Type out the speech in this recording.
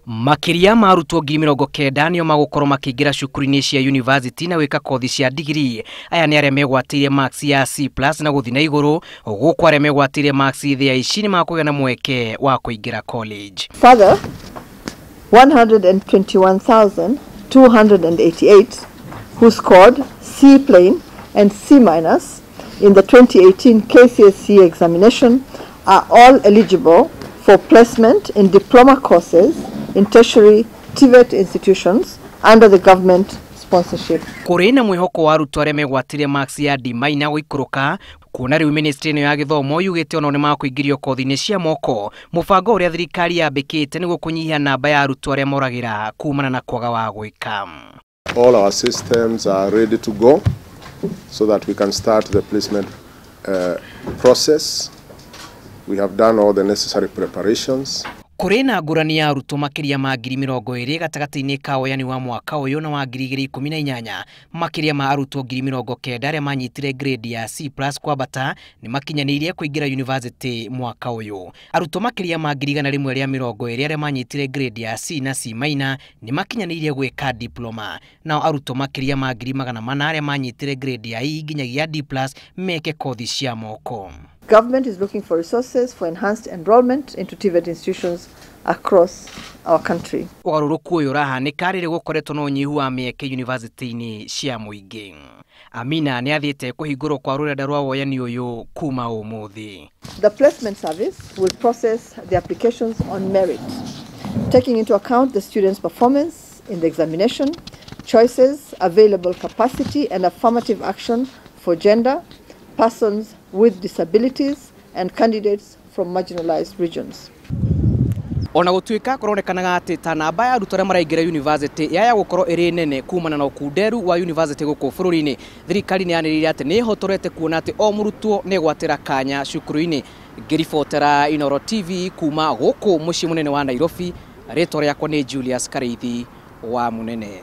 Makiria ma arutwo 90,000 nio magukorwo makiingira cukuru-ini cia university na gwika kothi cia degree. Aya ni aria megwatirie marks ya C+ na guthi na iguru, guku aria megwatirie marks thia ici ni makugea na mweke wa kuingira college. Further, 121,288 who scored C plain and C- in the 2018 KCSE examination are all eligible for placement in diploma courses in tertiary TVET institutions under the government sponsorship. Kuri na mwihoko wa arutwo aria megwatirie marks ya D- guikuruka kuona riu ministry ya githomo yugite ono ni makuingirio kothi-ini cia moko. Mubango uria thirikari yambikite niguo kunyihia namba ya arutwo aria moragira kumana na kwaga wa gwika. All our systems are ready to go so that we can start the placement process. We have done all the necessary preparations. Kuri na ngurani ya arutwo makiria ma 20,000 gatagati-ini ka woyani wa mwaka uyu na wa 2018, makiria ma arutwo 90,000 aria manyitire grade ya C+ kwambata ni makinyanirie kuingira university mwaka uyu. Arutwo makiria ma 120,000 aria manyitire grade ya C na C- ni makinyanirie gwika diploma. Nao arutwo makiria ma 400,000 aria manyitire grade ya E nginyagia D+ meke kothi cia moko. Government is looking for resources for enhanced enrollment into TVET institutions across our country. Ugaruruku uyu urahanika riri gukoretwo no nyihu wa mieke university-ini cia muingi. Amina ni athiete kuhingurwo kwa rurenda rwa woyani uyu kuma umuthi. The placement service will process the applications on merit, taking into account the students' performance in the examination, choices, available capacity and affirmative action for gender, persons with disabilities and candidates from marginalized regions. Ona gutuika kuronekanaga ati ta namba ya arutwo aria maraingira university yaya gukorwo iri nene kumana na ukunderu wa university guku bururi-ini. Thirikari ni yaniriire ati ni hotorete kuona ati o murutwo ni gwatira kanya cukuru-ini. Ngiribotera Inooro TV kuma guku mucii munene wa Nairobi. Ritwa riakwa ni Julius Kareithi wa Munene.